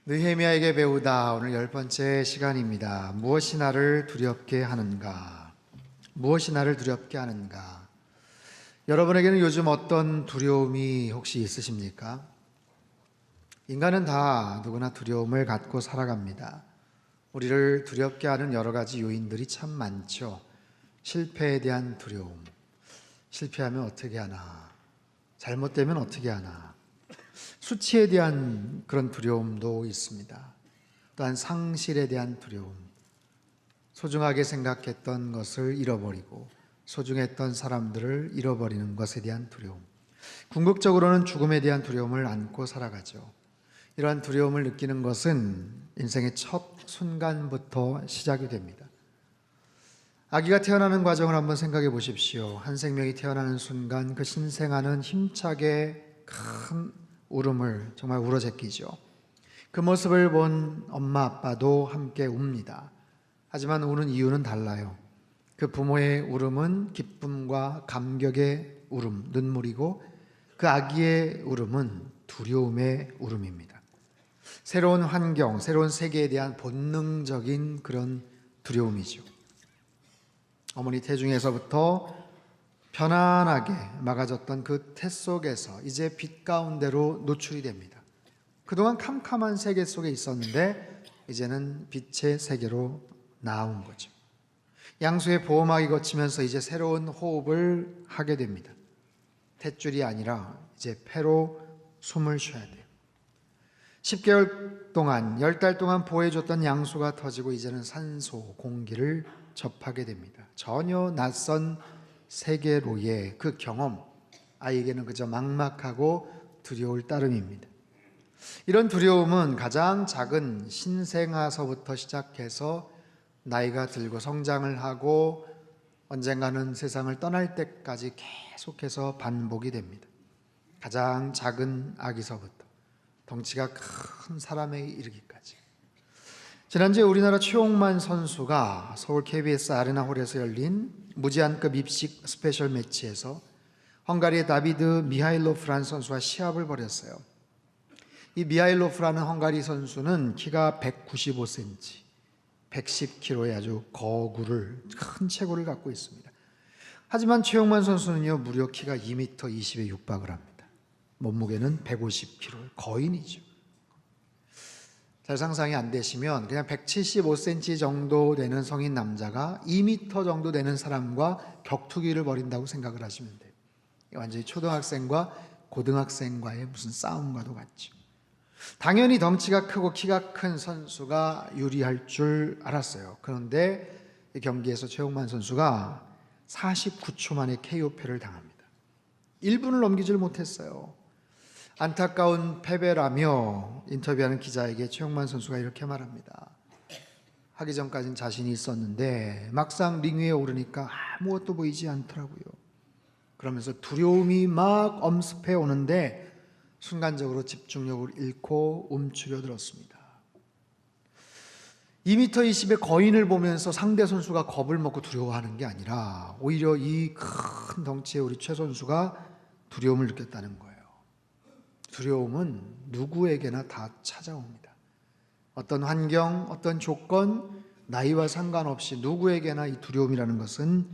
느헤미야에게 배우다 오늘 10번째 시간입니다. 무엇이 나를 두렵게 하는가? 무엇이 나를 두렵게 하는가? 여러분에게는 요즘 어떤 두려움이 혹시 있으십니까? 인간은 다 누구나 두려움을 갖고 살아갑니다. 우리를 두렵게 하는 여러 가지 요인들이 참 많죠. 실패에 대한 두려움. 실패하면 어떻게 하나? 잘못되면 어떻게 하나? 수치에 대한 그런 두려움도 있습니다. 또한 상실에 대한 두려움, 소중하게 생각했던 것을 잃어버리고 소중했던 사람들을 잃어버리는 것에 대한 두려움, 궁극적으로는 죽음에 대한 두려움을 안고 살아가죠. 이러한 두려움을 느끼는 것은 인생의 첫 순간부터 시작이 됩니다. 아기가 태어나는 과정을 한번 생각해 보십시오. 한 생명이 태어나는 순간 그 신생아는 힘차게 큰 울음을 정말 울어제끼죠. 그 모습을 본 엄마 아빠도 함께 웁니다. 하지만 우는 이유는 달라요. 그 부모의 울음은 기쁨과 감격의 울음, 눈물이고 그 아기의 울음은 두려움의 울음입니다. 새로운 환경, 새로운 세계에 대한 본능적인 그런 두려움이죠. 어머니 태중에서부터 편안하게 막아졌던 그 태 속에서 이제 빛 가운데로 노출이 됩니다. 그동안 캄캄한 세계 속에 있었는데 이제는 빛의 세계로 나온 거죠. 양수의 보호막이 거치면서 이제 새로운 호흡을 하게 됩니다. 탯줄이 아니라 이제 폐로 숨을 쉬어야 돼요. 10개월 동안, 10달 동안 보호해줬던 양수가 터지고 이제는 산소, 공기를 접하게 됩니다. 전혀 낯선 세계로의 그 경험, 아이에게는 그저 막막하고 두려울 따름입니다. 이런 두려움은 가장 작은 신생아서부터 시작해서 나이가 들고 성장을 하고 언젠가는 세상을 떠날 때까지 계속해서 반복이 됩니다. 가장 작은 아기서부터 덩치가 큰 사람에 이르기까지. 지난주에 우리나라 최용만 선수가 서울 KBS 아레나홀에서 열린 무제한급 입식 스페셜 매치에서 헝가리의 다비드 미하일로프라는 선수와 시합을 벌였어요. 이 미하일로프라는 헝가리 선수는 키가 195cm, 110kg의 아주 큰 체구를 갖고 있습니다. 하지만 최용만 선수는요, 무려 키가 2m 20에 육박을 합니다. 몸무게는 150kg, 거인이죠. 잘 상상이 안 되시면 그냥 175cm 정도 되는 성인 남자가 2m 정도 되는 사람과 격투기를 벌인다고 생각을 하시면 돼요. 완전히 초등학생과 고등학생과의 무슨 싸움과도 같죠. 당연히 덩치가 크고 키가 큰 선수가 유리할 줄 알았어요. 그런데 이 경기에서 최용만 선수가 49초 만에 KO패를 당합니다. 1분을 넘기질 못했어요. 안타까운 패배라며 인터뷰하는 기자에게 최용만 선수가 이렇게 말합니다. 하기 전까지는 자신이 있었는데 막상 링 위에 오르니까 아무것도 보이지 않더라고요. 그러면서 두려움이 막 엄습해 오는데 순간적으로 집중력을 잃고 움츠려들었습니다. 2m 20의 거인을 보면서 상대 선수가 겁을 먹고 두려워하는 게 아니라 오히려 이 큰 덩치의 우리 최 선수가 두려움을 느꼈다는 거예요. 두려움은 누구에게나 다 찾아옵니다. 어떤 환경, 어떤 조건, 나이와 상관없이 누구에게나 이 두려움이라는 것은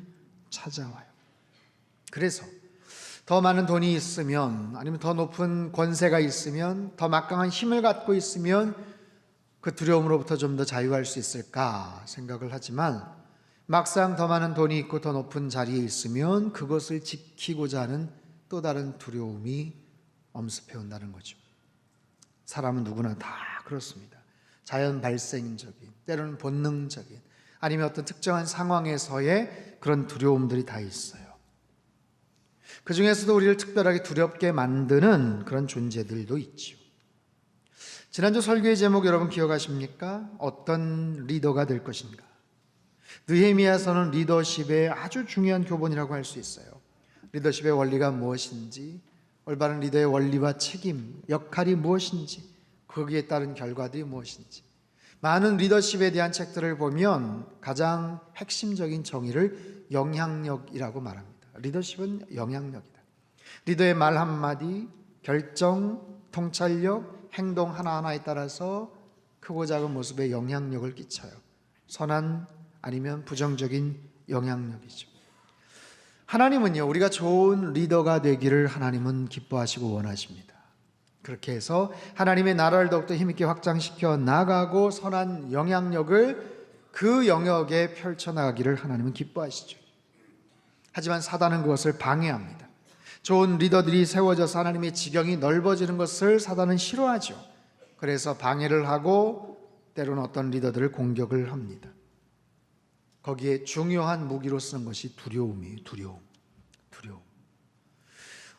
찾아와요. 그래서 더 많은 돈이 있으면, 아니면 더 높은 권세가 있으면, 더 막강한 힘을 갖고 있으면 그 두려움으로부터 좀 더 자유할 수 있을까 생각을 하지만, 막상 더 많은 돈이 있고 더 높은 자리에 있으면 그것을 지키고자 하는 또 다른 두려움이 엄습해 온다는 거죠. 사람은 누구나 다 그렇습니다. 자연 발생적인, 때로는 본능적인, 아니면 어떤 특정한 상황에서의 그런 두려움들이 다 있어요. 그 중에서도 우리를 특별하게 두렵게 만드는 그런 존재들도 있죠. 지난주 설교의 제목 여러분 기억하십니까? 어떤 리더가 될 것인가? 느헤미야서는 리더십의 아주 중요한 교본이라고 할 수 있어요. 리더십의 원리가 무엇인지, 올바른 리더의 원리와 책임, 역할이 무엇인지, 거기에 따른 결과들이 무엇인지, 많은 리더십에 대한 책들을 보면 가장 핵심적인 정의를 영향력이라고 말합니다. 리더십은 영향력이다. 리더의 말 한마디, 결정, 통찰력, 행동 하나하나에 따라서 크고 작은 모습에 영향력을 끼쳐요. 선한 아니면 부정적인 영향력이죠. 하나님은요, 우리가 좋은 리더가 되기를 하나님은 기뻐하시고 원하십니다. 그렇게 해서 하나님의 나라를 더욱더 힘있게 확장시켜 나가고 선한 영향력을 그 영역에 펼쳐나가기를 하나님은 기뻐하시죠. 하지만 사단은 그것을 방해합니다. 좋은 리더들이 세워져서 하나님의 지경이 넓어지는 것을 사단은 싫어하죠. 그래서 방해를 하고 때로는 어떤 리더들을 공격을 합니다. 거기에 중요한 무기로 쓰는 것이 두려움이에요. 두려움.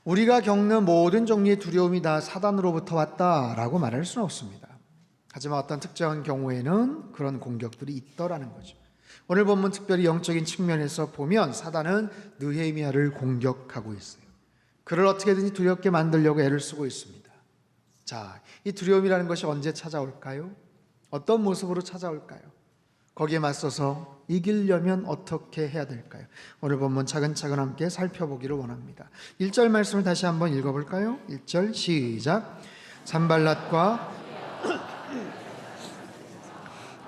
우리가 겪는 모든 종류의 두려움이 다 사단으로부터 왔다라고 말할 수는 없습니다. 하지만 어떤 특정한 경우에는 그런 공격들이 있더라는 거죠. 오늘 본문 특별히 영적인 측면에서 보면 사단은 느헤미야를 공격하고 있어요. 그를 어떻게든지 두렵게 만들려고 애를 쓰고 있습니다. 자, 이 두려움이라는 것이 언제 찾아올까요? 어떤 모습으로 찾아올까요? 거기에 맞서서 이기려면 어떻게 해야 될까요? 오늘 본문 차근차근 함께 살펴보기를 원합니다. 1절 말씀을 다시 한번 읽어볼까요? 1절 시작. 산발랏과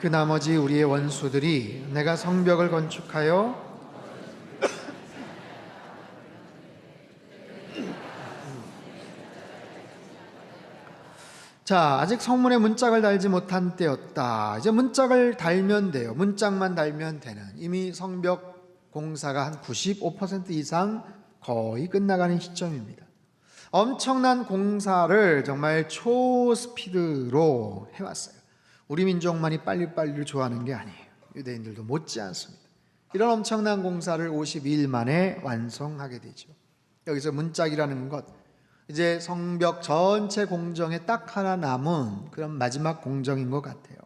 그 나머지 우리의 원수들이 내가 성벽을 건축하여 자, 아직 성문에 문짝을 달지 못한 때였다. 이제 문짝을 달면 돼요. 문짝만 달면 되는. 이미 성벽 공사가 한 95% 이상 거의 끝나가는 시점입니다. 엄청난 공사를 정말 초스피드로 해왔어요. 우리 민족만이 빨리빨리를 좋아하는 게 아니에요. 유대인들도 못지 않습니다. 이런 엄청난 공사를 52일 만에 완성하게 되죠. 여기서 문짝이라는 것, 이제 성벽 전체 공정에 딱 하나 남은 그런 마지막 공정인 것 같아요.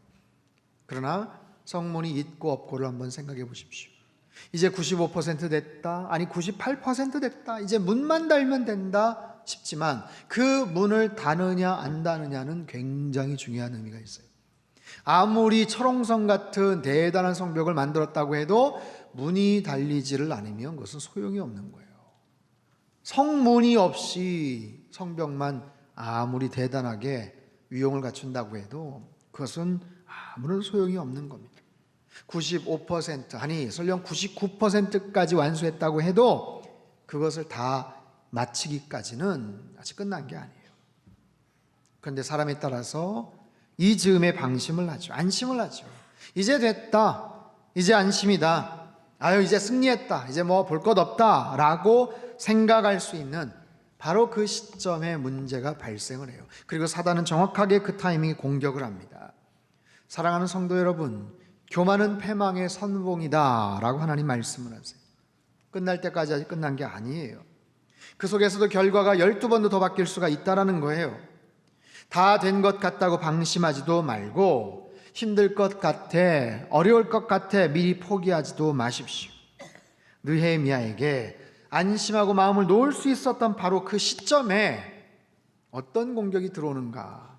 그러나 성문이 있고 없고를 한번 생각해 보십시오. 이제 95% 됐다, 아니 98% 됐다, 이제 문만 달면 된다 싶지만 그 문을 다느냐 안 다느냐는 굉장히 중요한 의미가 있어요. 아무리 철옹성 같은 대단한 성벽을 만들었다고 해도 문이 달리지를 않으면 그것은 소용이 없는 거예요. 성문이 없이 성벽만 아무리 대단하게 위용을 갖춘다고 해도 그것은 아무런 소용이 없는 겁니다. 95% 아니 설령 99%까지 완수했다고 해도 그것을 다 마치기까지는 아직 끝난 게 아니에요. 그런데 사람에 따라서 이 즈음에 방심을 하죠. 안심을 하죠. 이제 됐다, 이제 안심이다, 아유 이제 승리했다, 이제 뭐 볼 것 없다 라고 생각할 수 있는 바로 그 시점에 문제가 발생을 해요. 그리고 사단은 정확하게 그 타이밍에 공격을 합니다. 사랑하는 성도 여러분, 교만은 패망의 선봉이다 라고 하나님 말씀을 하세요. 끝날 때까지 아직 끝난 게 아니에요. 그 속에서도 결과가 12번도 더 바뀔 수가 있다라는 거예요. 다 된 것 같다고 방심하지도 말고 힘들 것 같아, 어려울 것 같아 미리 포기하지도 마십시오. 느헤미야에게 안심하고 마음을 놓을 수 있었던 바로 그 시점에 어떤 공격이 들어오는가.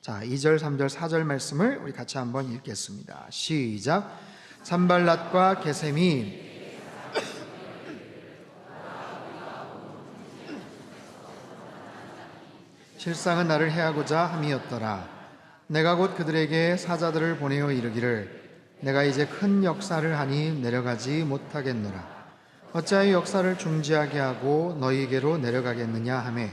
자, 2절, 3절, 4절 말씀을 우리 같이 한번 읽겠습니다. 시작. 산발랏과 게셈이 실상은 나를 해하고자 함이었더라. 내가 곧 그들에게 사자들을 보내어 이르기를 내가 이제 큰 역사를 하니 내려가지 못하겠노라. 어찌하여 역사를 중지하게 하고 너희에게로 내려가겠느냐 하매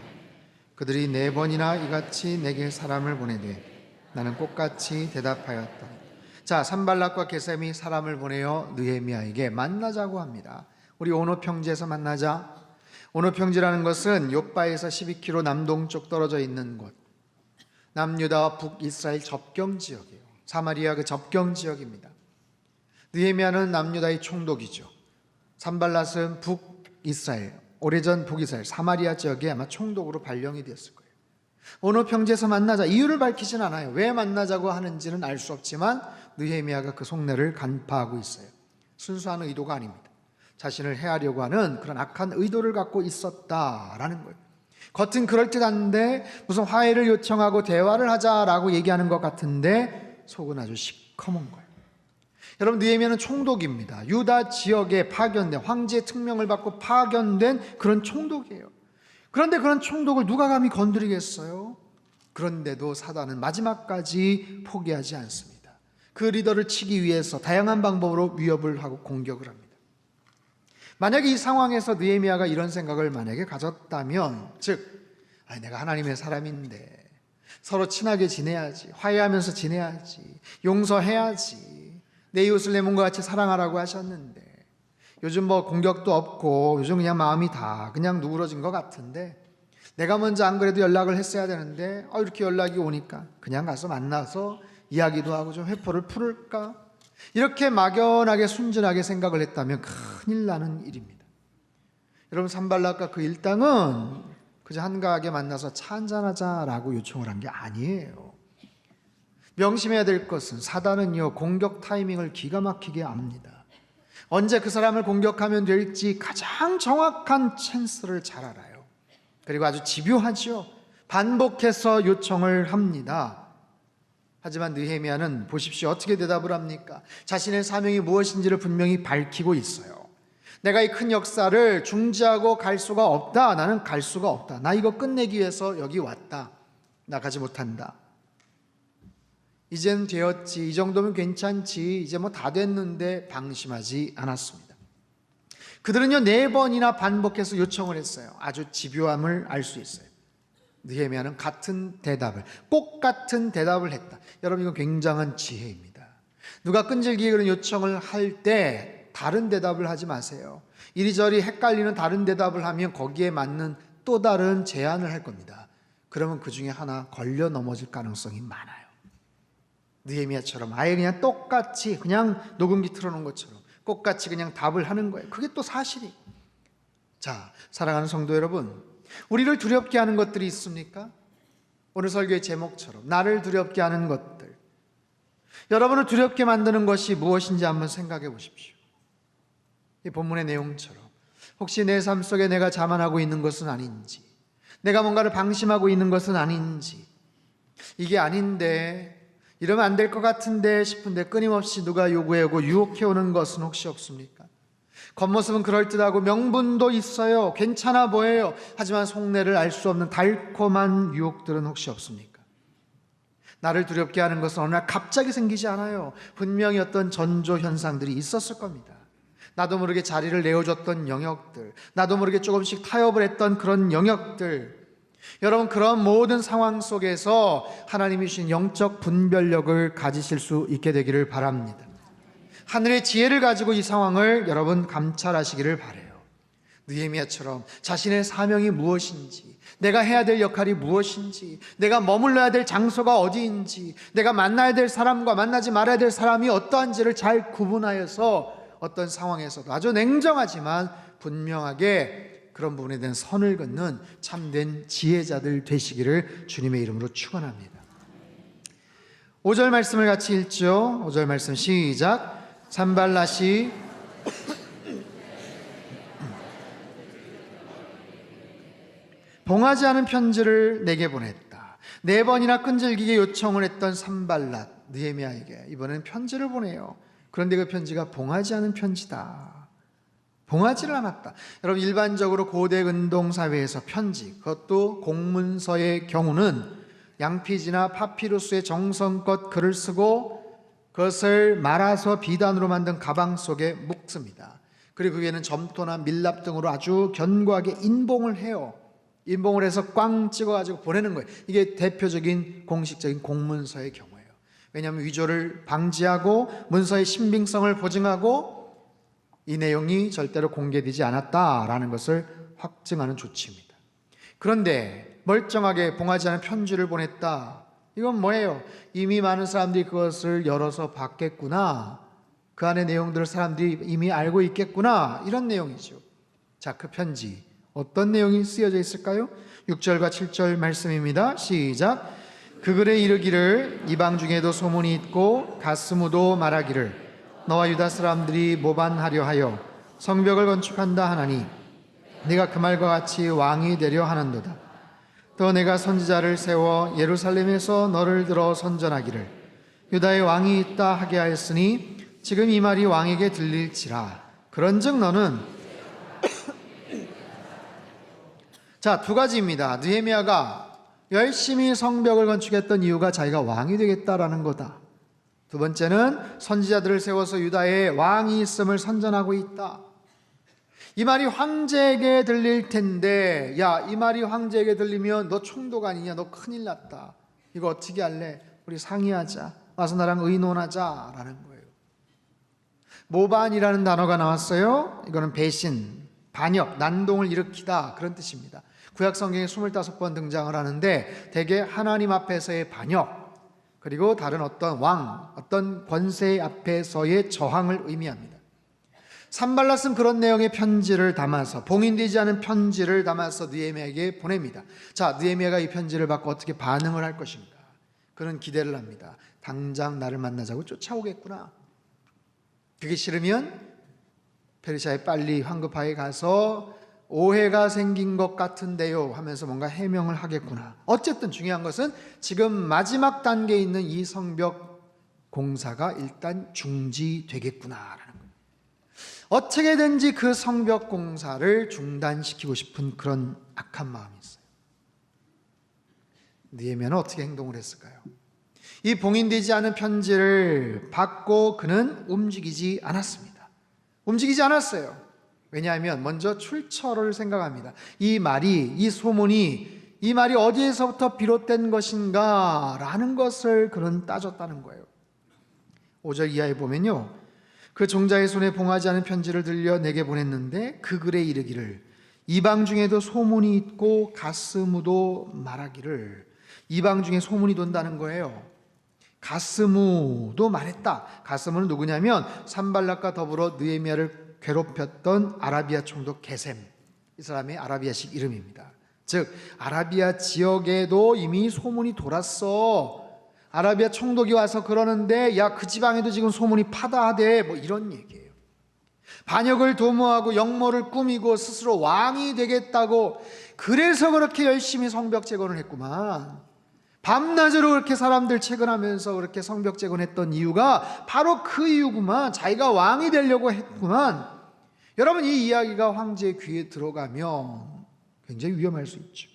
그들이 4번이나 이같이 내게 사람을 보내되 나는 꽃같이 대답하였다. 자, 산발랏과 게셈이 사람을 보내어 느헤미야에게 만나자고 합니다. 우리 오노 평지에서 만나자. 오노 평지라는 것은 욥바에서 12km 남동쪽 떨어져 있는 곳, 남유다와 북이스라엘 접경 지역이에요. 사마리아 그 접경 지역입니다. 느헤미야는 남유다의 총독이죠. 산발랏은 북이스라엘, 오래전 북이스라엘 사마리아 지역에 아마 총독으로 발령이 되었을 거예요. 오노 평지에서 만나자. 이유를 밝히진 않아요. 왜 만나자고 하는지는 알 수 없지만 느헤미야가 그 속내를 간파하고 있어요. 순수한 의도가 아닙니다. 자신을 해하려고 하는 그런 악한 의도를 갖고 있었다라는 거예요. 겉은 그럴듯한데 무슨 화해를 요청하고 대화를 하자라고 얘기하는 것 같은데 속은 아주 시커먼 거예요. 여러분, 느헤미야는 총독입니다. 유다 지역에 파견된, 황제의 특명을 받고 파견된 그런 총독이에요. 그런데 그런 총독을 누가 감히 건드리겠어요? 그런데도 사단은 마지막까지 포기하지 않습니다. 그 리더를 치기 위해서 다양한 방법으로 위협을 하고 공격을 합니다. 만약에 이 상황에서 느헤미야가 이런 생각을 만약에 가졌다면, 즉 내가 하나님의 사람인데 서로 친하게 지내야지, 화해하면서 지내야지, 용서해야지, 내 이웃을 내 몸과 같이 사랑하라고 하셨는데 요즘 뭐 공격도 없고 요즘 그냥 마음이 다 그냥 누그러진 것 같은데 내가 먼저 안 그래도 연락을 했어야 되는데 이렇게 연락이 오니까 그냥 가서 만나서 이야기도 하고 좀 회포를 풀을까? 이렇게 막연하게 순진하게 생각을 했다면 큰일 나는 일입니다. 여러분, 산발락과 그 일당은 그저 한가하게 만나서 차 한잔하자라고 요청을 한 게 아니에요. 명심해야 될 것은 사단은요, 공격 타이밍을 기가 막히게 압니다. 언제 그 사람을 공격하면 될지 가장 정확한 찬스를 잘 알아요. 그리고 아주 집요하죠. 반복해서 요청을 합니다. 하지만 느헤미야는 보십시오. 어떻게 대답을 합니까? 자신의 사명이 무엇인지를 분명히 밝히고 있어요. 내가 이 큰 역사를 중지하고 갈 수가 없다. 나는 갈 수가 없다. 나 이거 끝내기 위해서 여기 왔다. 나 가지 못한다. 이젠 되었지, 이 정도면 괜찮지, 이제 뭐 다 됐는데 방심하지 않았습니다. 그들은요 4번이나 반복해서 요청을 했어요. 아주 집요함을 알 수 있어요. 느헤미야는 같은 대답을, 꼭 같은 대답을 했다. 여러분, 이건 굉장한 지혜입니다. 누가 끈질기게 그런 요청을 할 때 다른 대답을 하지 마세요. 이리저리 헷갈리는 다른 대답을 하면 거기에 맞는 또 다른 제안을 할 겁니다. 그러면 그 중에 하나 걸려 넘어질 가능성이 많아요. 느헤미야처럼 아예 그냥 똑같이 그냥 녹음기 틀어놓은 것처럼 똑같이 그냥 답을 하는 거예요. 그게 또 사실이. 자, 사랑하는 성도 여러분, 우리를 두렵게 하는 것들이 있습니까? 오늘 설교의 제목처럼 나를 두렵게 하는 것들, 여러분을 두렵게 만드는 것이 무엇인지 한번 생각해 보십시오. 이 본문의 내용처럼 혹시 내 삶 속에 내가 자만하고 있는 것은 아닌지, 내가 뭔가를 방심하고 있는 것은 아닌지, 이게 아닌데 이러면 안 될 것 같은데 싶은데 끊임없이 누가 요구해오고 유혹해오는 것은 혹시 없습니까? 겉모습은 그럴듯하고 명분도 있어요. 괜찮아 보여요. 하지만 속내를 알 수 없는 달콤한 유혹들은 혹시 없습니까? 나를 두렵게 하는 것은 어느 날 갑자기 생기지 않아요. 분명히 어떤 전조 현상들이 있었을 겁니다. 나도 모르게 자리를 내어줬던 영역들, 나도 모르게 조금씩 타협을 했던 그런 영역들, 여러분, 그런 모든 상황 속에서 하나님이 주신 영적 분별력을 가지실 수 있게 되기를 바랍니다. 하늘의 지혜를 가지고 이 상황을 여러분 감찰하시기를 바라요. 느헤미야처럼 자신의 사명이 무엇인지, 내가 해야 될 역할이 무엇인지, 내가 머물러야 될 장소가 어디인지, 내가 만나야 될 사람과 만나지 말아야 될 사람이 어떠한지를 잘 구분하여서 어떤 상황에서도 아주 냉정하지만 분명하게 그런 부분에 대한 선을 긋는 참된 지혜자들 되시기를 주님의 이름으로 축원합니다. 5절 말씀을 같이 읽죠. 5절 말씀 시작. 산발랏이 봉하지 않은 편지를 내게 보냈다. 4번이나 끈질기게 요청을 했던 산발랏, 느헤미야에게 이번에는 편지를 보내요. 그런데 그 편지가 봉하지 않은 편지다. 봉하지를 않았다. 여러분, 일반적으로 고대 근동 사회에서 편지, 그것도 공문서의 경우는 양피지나 파피루스의 정성껏 글을 쓰고 그것을 말아서 비단으로 만든 가방 속에 묵습니다. 그리고 그 위에는 점토나 밀랍 등으로 아주 견고하게 인봉을 해요. 인봉을 해서 꽝 찍어가지고 보내는 거예요. 이게 대표적인 공식적인 공문서의 경우예요. 왜냐하면 위조를 방지하고 문서의 신빙성을 보증하고 이 내용이 절대로 공개되지 않았다라는 것을 확증하는 조치입니다. 그런데 멀쩡하게 봉하지 않은 편지를 보냈다. 이건 뭐예요? 이미 많은 사람들이 그것을 열어서 봤겠구나. 그 안의 내용들을 사람들이 이미 알고 있겠구나. 이런 내용이죠. 자, 그 편지 어떤 내용이 쓰여져 있을까요? 6절과 7절 말씀입니다. 시작. 그 글에 이르기를 이방 중에도 소문이 있고 가스무도 말하기를 너와 유다 사람들이 모반하려 하여 성벽을 건축한다 하나니 네가 그 말과 같이 왕이 되려 하는도다. 또 내가 선지자를 세워 예루살렘에서 너를 들어 선전하기를 유다의 왕이 있다 하게 하였으니 지금 이 말이 왕에게 들릴지라. 그런즉 너는 자, 2가지입니다. 느헤미야가 열심히 성벽을 건축했던 이유가 자기가 왕이 되겠다라는 거다. 두 번째는 선지자들을 세워서 유다에 왕이 있음을 선전하고 있다. 이 말이 황제에게 들릴 텐데, 야, 이 말이 황제에게 들리면 너 총독 아니냐, 너 큰일 났다. 이거 어떻게 할래? 우리 상의하자. 와서 나랑 의논하자 라는 거예요. 모반이라는 단어가 나왔어요. 이거는 배신, 반역, 난동을 일으키다 그런 뜻입니다. 구약 성경에 25번 등장을 하는데 대개 하나님 앞에서의 반역, 그리고 다른 어떤 왕, 어떤 권세 앞에서의 저항을 의미합니다. 산발랏은 그런 내용의 편지를 담아서, 봉인되지 않은 편지를 담아서 느헤미야에게 보냅니다. 자, 느헤미야가 이 편지를 받고 어떻게 반응을 할 것인가? 그런 기대를 합니다. 당장 나를 만나자고 쫓아오겠구나. 그게 싫으면 페르시아에 빨리 황급하게 가서 오해가 생긴 것 같은데요 하면서 뭔가 해명을 하겠구나. 어쨌든 중요한 것은 지금 마지막 단계에 있는 이 성벽 공사가 일단 중지되겠구나라는 거예요. 어떻게든지 그 성벽 공사를 중단시키고 싶은 그런 악한 마음이 있어요. 느헤미야는 어떻게 행동을 했을까요? 이 봉인되지 않은 편지를 받고 그는 움직이지 않았습니다. 움직이지 않았어요. 왜냐하면 먼저 출처를 생각합니다. 이 말이, 이 소문이, 이 말이 어디에서부터 비롯된 것인가 라는 것을 그는 따졌다는 거예요. 5절 이하에 보면요, 그 종자의 손에 봉하지 않은 편지를 들려 내게 보냈는데 그 글에 이르기를 이방 중에도 소문이 있고 가스무도 말하기를. 이방 중에 소문이 돈다는 거예요. 가스무도 말했다. 가스무는 누구냐면 산발락과 더불어 느헤미야를 괴롭혔던 아라비아 총독 게셈, 이 사람의 아라비아식 이름입니다. 즉 아라비아 지역에도 이미 소문이 돌았어. 아라비아 총독이 와서 그러는데 야, 그 지방에도 지금 소문이 파다하대, 뭐 이런 얘기예요. 반역을 도모하고 역모를 꾸미고 스스로 왕이 되겠다고, 그래서 그렇게 열심히 성벽 재건을 했구만. 밤낮으로 그렇게 사람들 채근하면서 그렇게 성벽 재건했던 이유가 바로 그 이유구만. 자기가 왕이 되려고 했구만. 여러분, 이 이야기가 황제의 귀에 들어가면 굉장히 위험할 수 있죠.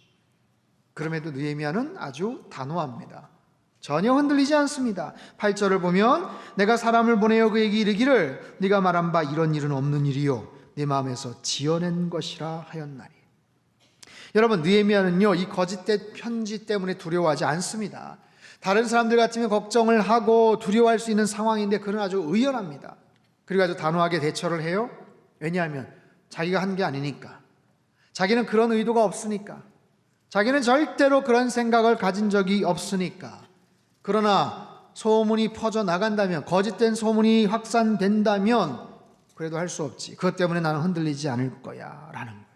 그럼에도 느헤미야는 아주 단호합니다. 전혀 흔들리지 않습니다. 8절을 보면 내가 사람을 보내어 그에게 이르기를 네가 말한 바 이런 일은 없는 일이요 네 마음에서 지어낸 것이라 하였나니. 여러분, 느헤미야는요 이 거짓된 편지 때문에 두려워하지 않습니다. 다른 사람들 같으면 걱정을 하고 두려워할 수 있는 상황인데 그는 아주 의연합니다. 그리고 아주 단호하게 대처를 해요. 왜냐하면 자기가 한 게 아니니까. 자기는 그런 의도가 없으니까. 자기는 절대로 그런 생각을 가진 적이 없으니까. 그러나 소문이 퍼져나간다면, 거짓된 소문이 확산된다면 그래도 할 수 없지. 그것 때문에 나는 흔들리지 않을 거야 라는 거예요.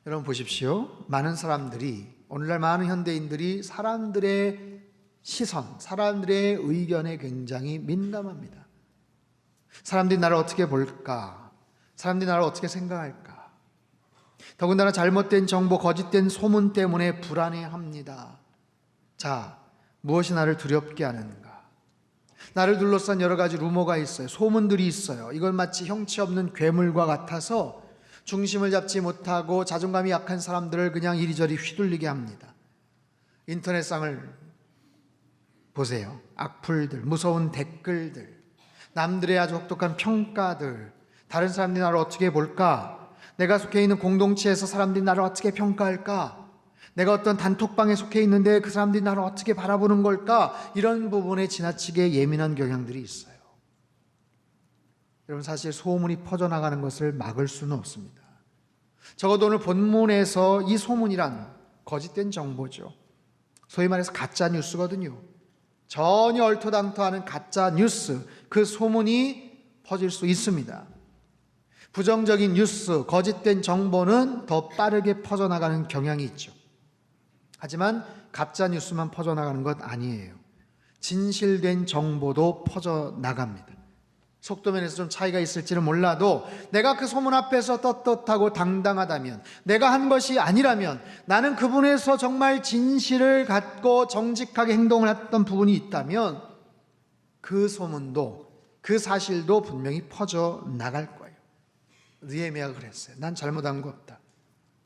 여러분 보십시오. 많은 사람들이, 오늘날 많은 현대인들이 사람들의 시선, 사람들의 의견에 굉장히 민감합니다. 사람들이 나를 어떻게 볼까? 사람들이 나를 어떻게 생각할까? 더군다나 잘못된 정보, 거짓된 소문 때문에 불안해합니다. 자, 무엇이 나를 두렵게 하는가? 나를 둘러싼 여러 가지 루머가 있어요. 소문들이 있어요. 이건 마치 형체 없는 괴물과 같아서 중심을 잡지 못하고 자존감이 약한 사람들을 그냥 이리저리 휘둘리게 합니다. 인터넷상을 보세요. 악플들, 무서운 댓글들, 남들의 아주 혹독한 평가들, 다른 사람들이 나를 어떻게 볼까? 내가 속해 있는 공동체에서 사람들이 나를 어떻게 평가할까? 내가 어떤 단톡방에 속해 있는데 그 사람들이 나를 어떻게 바라보는 걸까? 이런 부분에 지나치게 예민한 경향들이 있어요. 여러분, 사실 소문이 퍼져나가는 것을 막을 수는 없습니다. 적어도 오늘 본문에서 이 소문이란 거짓된 정보죠. 소위 말해서 가짜 뉴스거든요. 전혀 얼토당토하는 가짜 뉴스, 그 소문이 퍼질 수 있습니다. 부정적인 뉴스, 거짓된 정보는 더 빠르게 퍼져나가는 경향이 있죠. 하지만 가짜 뉴스만 퍼져나가는 것 아니에요. 진실된 정보도 퍼져나갑니다. 속도면에서 좀 차이가 있을지는 몰라도 내가 그 소문 앞에서 떳떳하고 당당하다면, 내가 한 것이 아니라면, 나는 그분에서 정말 진실을 갖고 정직하게 행동을 했던 부분이 있다면 그 소문도, 그 사실도 분명히 퍼져나갈 거예요. 느헤미야가 그랬어요. 난 잘못한 거 없다.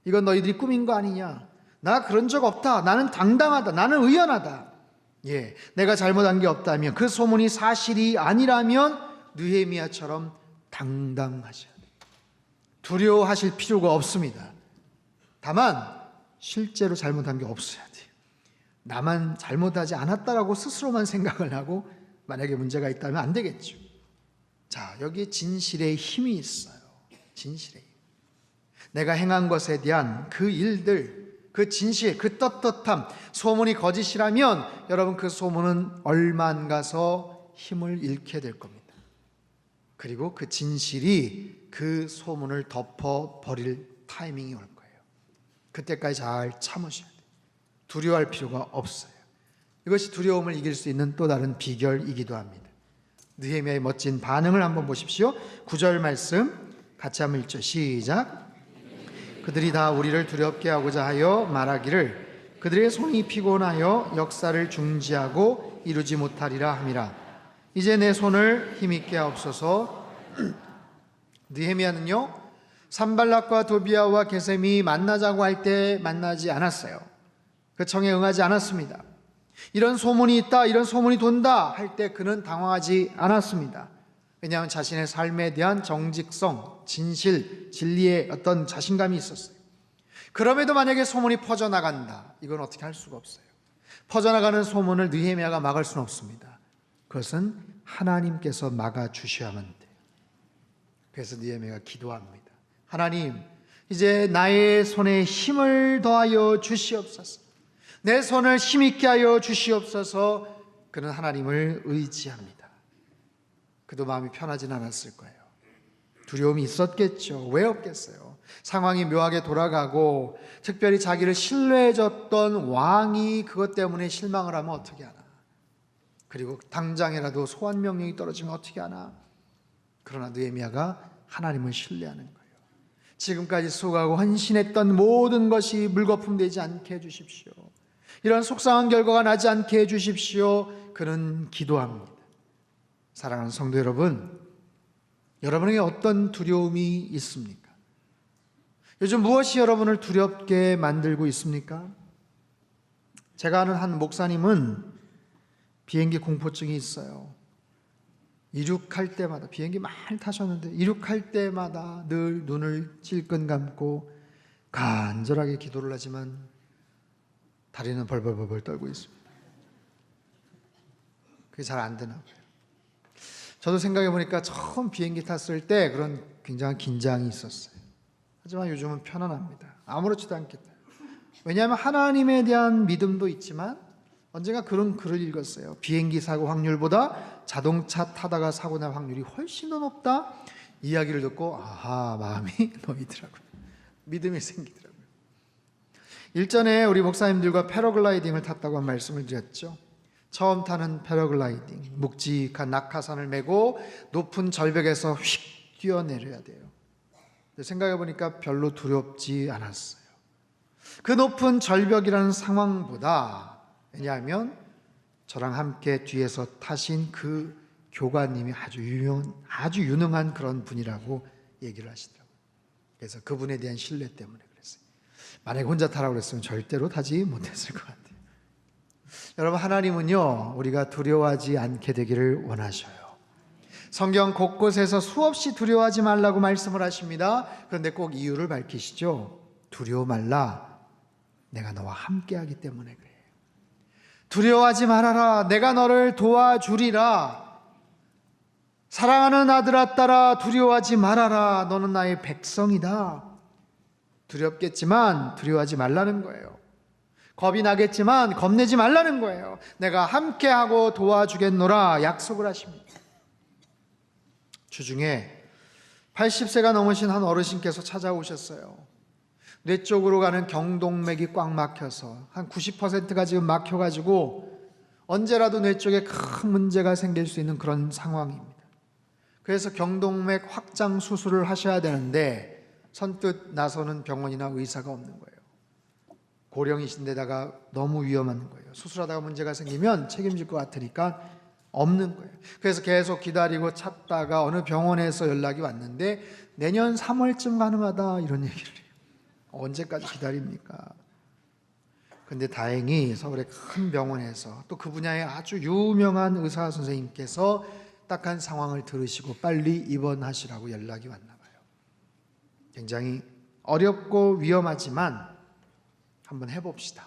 이건 너희들이 꾸민 거 아니냐? 나 그런 적 없다. 나는 당당하다. 나는 의연하다. 예, 내가 잘못한 게 없다면, 그 소문이 사실이 아니라면 느헤미야처럼 당당하셔야 돼요. 두려워하실 필요가 없습니다. 다만 실제로 잘못한 게 없어야 돼요. 나만 잘못하지 않았다라고 스스로만 생각을 하고 만약에 문제가 있다면 안 되겠죠. 자, 여기 진실의 힘이 있어요. 진실의 힘. 내가 행한 것에 대한 그 일들, 그 진실, 그 떳떳함, 소문이 거짓이라면 여러분 그 소문은 얼마 안 가서 힘을 잃게 될 겁니다. 그리고 그 진실이 그 소문을 덮어버릴 타이밍이 올 거예요. 그때까지 잘 참으셔야 돼요. 두려워할 필요가 없어요. 이것이 두려움을 이길 수 있는 또 다른 비결이기도 합니다. 느헤미야의 멋진 반응을 한번 보십시오. 9절 말씀 같이 한번 읽죠. 시작. 그들이 다 우리를 두렵게 하고자 하여 말하기를 그들의 손이 피곤하여 역사를 중지하고 이루지 못하리라 함이라. 이제 내 손을 힘있게 하옵소서. 느헤미야는요, 산발락과 도비아와 게셈이 만나자고 할 때 만나지 않았어요. 그 청에 응하지 않았습니다. 이런 소문이 있다, 이런 소문이 돈다 할 때 그는 당황하지 않았습니다. 왜냐하면 자신의 삶에 대한 정직성, 진실, 진리의 어떤 자신감이 있었어요. 그럼에도 만약에 소문이 퍼져나간다, 이건 어떻게 할 수가 없어요. 퍼져나가는 소문을 느헤미야가 막을 수는 없습니다. 그것은 하나님께서 막아주셔야만 돼요. 그래서 느헤미야가 기도합니다. 하나님, 이제 나의 손에 힘을 더하여 주시옵소서. 내 손을 힘있게 하여 주시옵소서. 그는 하나님을 의지합니다. 그도 마음이 편하진 않았을 거예요. 두려움이 있었겠죠. 왜 없겠어요? 상황이 묘하게 돌아가고 특별히 자기를 신뢰해줬던 왕이 그것 때문에 실망을 하면 어떻게 하나. 그리고 당장이라도 소환 명령이 떨어지면 어떻게 하나. 그러나 느헤미야가 하나님을 신뢰하는 거예요. 지금까지 수고하고 헌신했던 모든 것이 물거품 되지 않게 해주십시오. 이런 속상한 결과가 나지 않게 해주십시오. 그는 기도합니다. 사랑하는 성도 여러분, 여러분에게 어떤 두려움이 있습니까? 요즘 무엇이 여러분을 두렵게 만들고 있습니까? 제가 아는 한 목사님은 비행기 공포증이 있어요. 이륙할 때마다, 비행기 많이 타셨는데 이륙할 때마다 늘 눈을 찔끔 감고 간절하게 기도를 하지만 다리는 벌벌벌 떨고 있습니다. 그게 잘 안 되나 봐요. 저도 생각해 보니까 처음 비행기 탔을 때 그런 굉장한 긴장이 있었어요. 하지만 요즘은 편안합니다. 아무렇지도 않겠다. 왜냐하면 하나님에 대한 믿음도 있지만 언젠가 그런 글을 읽었어요. 비행기 사고 확률보다 자동차 타다가 사고 날 확률이 훨씬 더 높다. 이야기를 듣고 아하, 마음이 놓이더라고요. 믿음이 생기더라고요. 일전에 우리 목사님들과 패러글라이딩을 탔다고 한 말씀을 드렸죠. 처음 타는 패러글라이딩, 묵직한 낙하산을 메고 높은 절벽에서 휙 뛰어내려야 돼요. 생각해 보니까 별로 두렵지 않았어요. 그 높은 절벽이라는 상황보다, 왜냐하면 저랑 함께 뒤에서 타신 그 교관님이 아주 유능한 그런 분이라고 얘기를 하시더라고요. 그래서 그분에 대한 신뢰 때문에 그랬어요. 만약에 혼자 타라고 그랬으면 절대로 타지 못했을 것 같아요. 여러분, 하나님은요, 우리가 두려워하지 않게 되기를 원하셔요. 성경 곳곳에서 수없이 두려워하지 말라고 말씀을 하십니다. 그런데 꼭 이유를 밝히시죠. 두려워 말라, 내가 너와 함께하기 때문에 그래. 두려워하지 말아라, 내가 너를 도와주리라. 사랑하는 아들아 딸아, 두려워하지 말아라, 너는 나의 백성이다. 두렵겠지만 두려워하지 말라는 거예요. 겁이 나겠지만 겁내지 말라는 거예요. 내가 함께하고 도와주겠노라 약속을 하십니다. 주중에 80세가 넘으신 한 어르신께서 찾아오셨어요. 뇌 쪽으로 가는 경동맥이 꽉 막혀서 한 90%가 지금 막혀가지고 언제라도 뇌 쪽에 큰 문제가 생길 수 있는 그런 상황입니다. 그래서 경동맥 확장 수술을 하셔야 되는데 선뜻 나서는 병원이나 의사가 없는 거예요. 고령이신데다가 너무 위험한 거예요. 수술하다가 문제가 생기면 책임질 것 같으니까 없는 거예요. 그래서 계속 기다리고 찾다가 어느 병원에서 연락이 왔는데 내년 3월쯤 가능하다 이런 얘기를 해요. 언제까지 기다립니까? 근데 다행히 서울의 큰 병원에서 또 그 분야의 아주 유명한 의사 선생님께서 딱한 상황을 들으시고 빨리 입원하시라고 연락이 왔나 봐요. 굉장히 어렵고 위험하지만 한번 해봅시다.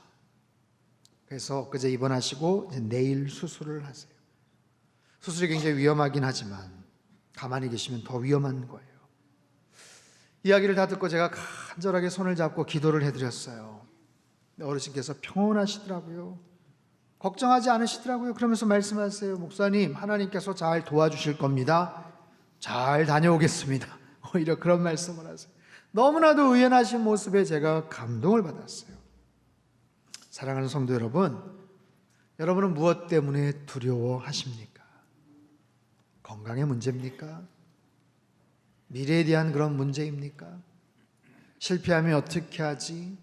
그래서 엊그제 입원하시고 이제 내일 수술을 하세요. 수술이 굉장히 위험하긴 하지만 가만히 계시면 더 위험한 거예요. 이야기를 다 듣고 제가 간절하게 손을 잡고 기도를 해드렸어요. 어르신께서 평온하시더라고요. 걱정하지 않으시더라고요. 그러면서 말씀하세요. 목사님, 하나님께서 잘 도와주실 겁니다. 잘 다녀오겠습니다. 오히려 그런 말씀을 하세요. 너무나도 의연하신 모습에 제가 감동을 받았어요. 사랑하는 성도 여러분, 여러분은 무엇 때문에 두려워하십니까? 건강의 문제입니까? 미래에 대한 그런 문제입니까? 실패하면 어떻게 하지?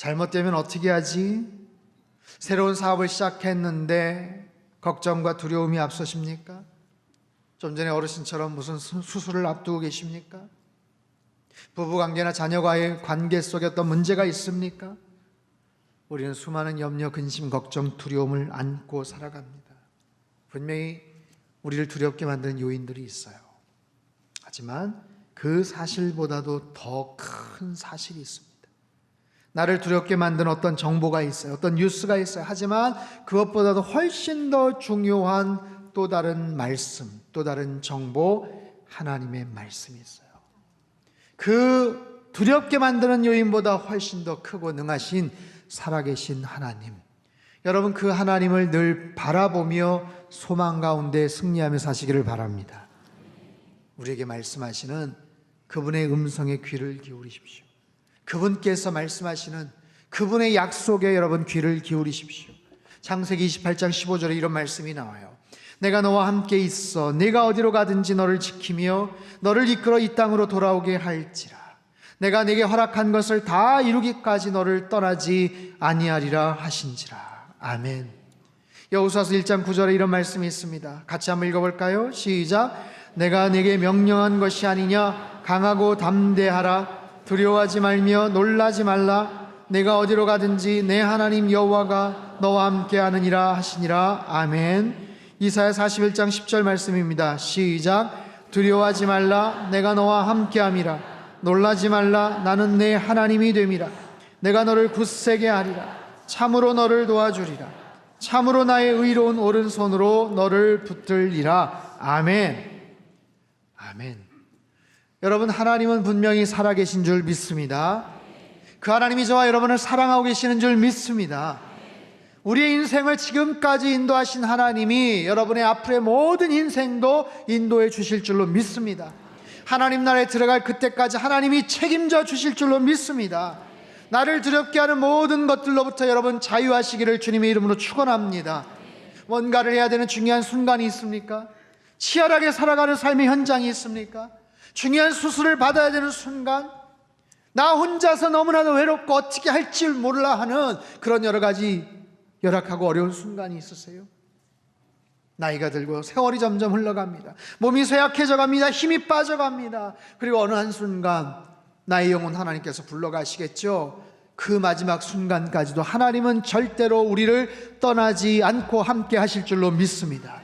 잘못되면 어떻게 하지? 새로운 사업을 시작했는데 걱정과 두려움이 앞서십니까? 좀 전에 어르신처럼 무슨 수술을 앞두고 계십니까? 부부관계나 자녀와의 관계 속에 어떤 문제가 있습니까? 우리는 수많은 염려, 근심, 걱정, 두려움을 안고 살아갑니다. 분명히 우리를 두렵게 만드는 요인들이 있어요. 하지만 그 사실보다도 더 큰 사실이 있습니다. 나를 두렵게 만드는 어떤 정보가 있어요. 어떤 뉴스가 있어요. 하지만 그것보다도 훨씬 더 중요한 또 다른 말씀, 또 다른 정보, 하나님의 말씀이 있어요. 그 두렵게 만드는 요인보다 훨씬 더 크고 능하신 살아계신 하나님, 여러분 그 하나님을 늘 바라보며 소망 가운데 승리하며 사시기를 바랍니다. 우리에게 말씀하시는 그분의 음성에 귀를 기울이십시오. 그분께서 말씀하시는 그분의 약속에 여러분 귀를 기울이십시오. 창세기 28장 15절에 이런 말씀이 나와요. 내가 너와 함께 있어 네가 어디로 가든지 너를 지키며 너를 이끌어 이 땅으로 돌아오게 할지라. 내가 네게 허락한 것을 다 이루기까지 너를 떠나지 아니하리라 하신지라. 아멘. 여호수아서 1장 9절에 이런 말씀이 있습니다. 같이 한번 읽어볼까요? 시작. 내가 네게 명령한 것이 아니냐. 강하고 담대하라. 두려워하지 말며 놀라지 말라. 내가 어디로 가든지 내 하나님 여호와가 너와 함께 하느니라 하시니라. 아멘. 이사야 41장 10절 말씀입니다. 시작. 두려워하지 말라. 내가 너와 함께 함이라. 놀라지 말라. 나는 내 하나님이 됨이라. 내가 너를 굳세게 하리라. 참으로 너를 도와주리라. 참으로 나의 의로운 오른손으로 너를 붙들리라. 아멘. 아멘. 여러분, 하나님은 분명히 살아계신 줄 믿습니다. 그 하나님이 저와 여러분을 사랑하고 계시는 줄 믿습니다. 우리의 인생을 지금까지 인도하신 하나님이 여러분의 앞으로의 모든 인생도 인도해 주실 줄로 믿습니다. 하나님 나라에 들어갈 그때까지 하나님이 책임져 주실 줄로 믿습니다. 나를 두렵게 하는 모든 것들로부터 여러분 자유하시기를 주님의 이름으로 축원합니다. 뭔가를 해야 되는 중요한 순간이 있습니까? 치열하게 살아가는 삶의 현장이 있습니까? 중요한 수술을 받아야 되는 순간, 나 혼자서 너무나도 외롭고 어떻게 할지 몰라 하는 그런 여러 가지 열악하고 어려운 순간이 있으세요? 나이가 들고 세월이 점점 흘러갑니다. 몸이 쇠약해져 갑니다. 힘이 빠져갑니다. 그리고 어느 한순간 나의 영혼 하나님께서 불러가시겠죠. 그 마지막 순간까지도 하나님은 절대로 우리를 떠나지 않고 함께 하실 줄로 믿습니다.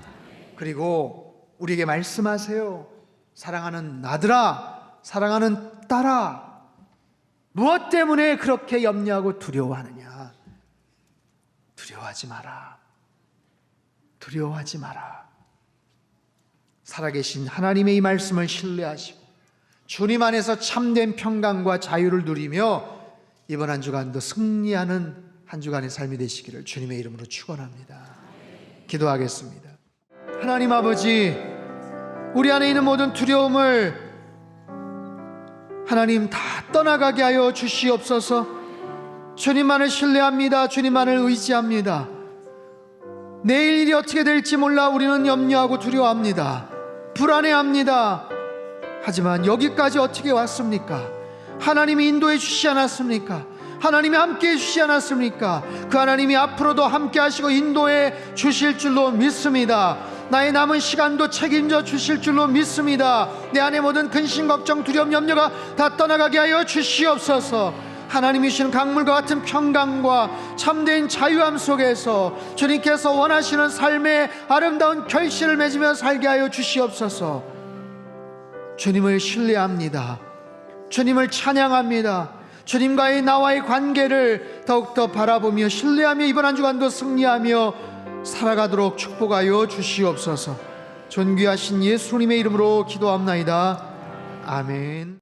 그리고 우리에게 말씀하세요. 사랑하는 아들아, 사랑하는 딸아, 무엇 때문에 그렇게 염려하고 두려워하느냐? 두려워하지 마라. 두려워하지 마라. 살아계신 하나님의 이 말씀을 신뢰하시고 주님 안에서 참된 평강과 자유를 누리며 이번 한 주간도 승리하는 한 주간의 삶이 되시기를 주님의 이름으로 축원합니다. 기도하겠습니다. 하나님 아버지, 우리 안에 있는 모든 두려움을 하나님 다 떠나가게 하여 주시옵소서. 주님만을 신뢰합니다. 주님만을 의지합니다. 내일 일이 어떻게 될지 몰라 우리는 염려하고 두려워합니다. 불안해합니다. 하지만 여기까지 어떻게 왔습니까? 하나님이 인도해 주시지 않았습니까? 하나님이 함께 해주시지 않았습니까? 그 하나님이 앞으로도 함께 하시고 인도해 주실 줄로 믿습니다. 나의 남은 시간도 책임져 주실 줄로 믿습니다. 내 안에 모든 근심, 걱정, 두려움, 염려가 다 떠나가게 하여 주시옵소서. 하나님이 주시는 강물과 같은 평강과 참된 자유함 속에서 주님께서 원하시는 삶의 아름다운 결실을 맺으며 살게 하여 주시옵소서. 주님을 신뢰합니다. 주님을 찬양합니다. 주님과의 나와의 관계를 더욱더 바라보며 신뢰하며 이번 한 주간도 승리하며 살아가도록 축복하여 주시옵소서. 존귀하신 예수님의 이름으로 기도합나이다. 아멘.